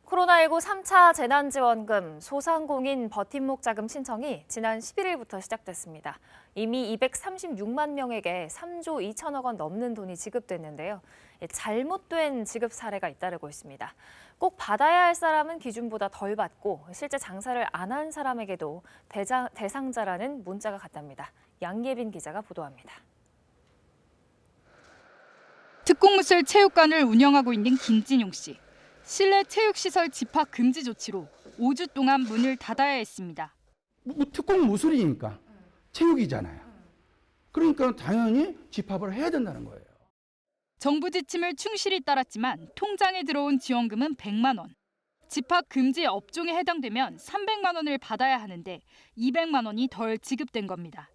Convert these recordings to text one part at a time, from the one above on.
코로나19 3차 재난지원금 소상공인 버팀목 자금 신청이 지난 11일부터 시작됐습니다. 이미 236만 명에게 3조 2천억 원 넘는 돈이 지급됐는데요. 잘못된 지급 사례가 잇따르고 있습니다. 꼭 받아야 할 사람은 기준보다 덜 받고 실제 장사를 안 한 사람에게도 대상자라는 문자가 갔답니다. 양예빈 기자가 보도합니다. 특공무술 체육관을 운영하고 있는 김진용 씨. 실내 체육시설 집합 금지 조치로 5주 동안 문을 닫아야 했습니다. 특공 무술이니까 체육이잖아요. 그러니까 당연히 집합을 해야 된다는 거예요. 정부 지침을 충실히 따랐지만 통장에 들어온 지원금은 100만 원. 집합 금지 업종에 해당되면 300만 원을 받아야 하는데 200만 원이 덜 지급된 겁니다.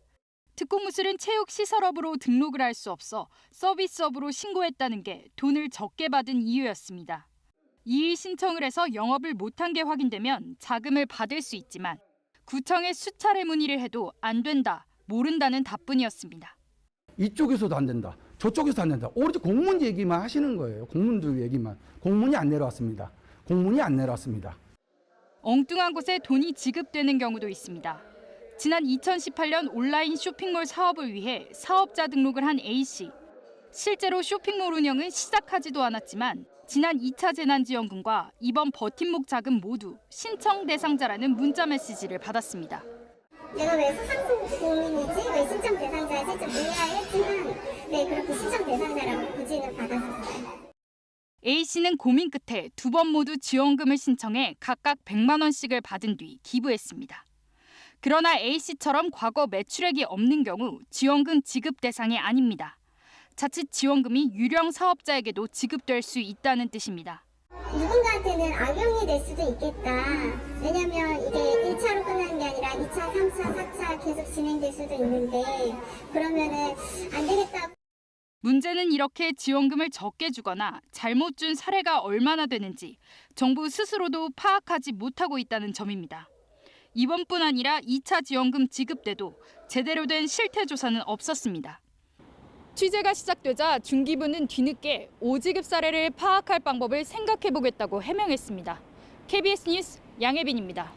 특공무술은 체육시설업으로 등록을 할 수 없어 서비스업으로 신고했다는 게 돈을 적게 받은 이유였습니다. 이의 신청을 해서 영업을 못한 게 확인되면 자금을 받을 수 있지만 구청에 수차례 문의를 해도 안 된다, 모른다는 답변이었습니다. 이쪽에서도 안 된다, 저쪽에서도 안 된다. 오로지 공문 얘기만 하시는 거예요. 공문들 얘기만. 공문이 안 내려왔습니다. 공문이 안 내려왔습니다. 엉뚱한 곳에 돈이 지급되는 경우도 있습니다. 지난 2018년 온라인 쇼핑몰 사업을 위해 사업자 등록을 한 A씨. 실제로 쇼핑몰 운영은 시작하지도 않았지만 지난 2차 재난지원금과 이번 버팀목 자금 모두 신청 대상자라는 문자 메시지를 받았습니다. 내가 왜 소상공인이지? 왜 신청 대상자에 직접 문의해야 했지만 그렇게 신청 대상자라고 고지는 받았었어요. A씨는 고민 끝에 2번 모두 지원금을 신청해 각각 100만 원씩을 받은 뒤 기부했습니다. 그러나 A씨처럼 과거 매출액이 없는 경우 지원금 지급 대상이 아닙니다. 자칫 지원금이 유령 사업자에게도 지급될 수 있다는 뜻입니다. 누군가한테는 악용이 될 수도 있겠다. 왜냐하면 이게 1차로 끝나는 게 아니라 2차, 3차, 4차 계속 진행될 수도 있는데 그러면은 안 되겠다. 문제는 이렇게 지원금을 적게 주거나 잘못 준 사례가 얼마나 되는지 정부 스스로도 파악하지 못하고 있다는 점입니다. 이번뿐 아니라 2차 지원금 지급 때도 제대로 된 실태 조사는 없었습니다. 취재가 시작되자 중기부는 뒤늦게 오지급 사례를 파악할 방법을 생각해보겠다고 해명했습니다. KBS 뉴스 양예빈입니다.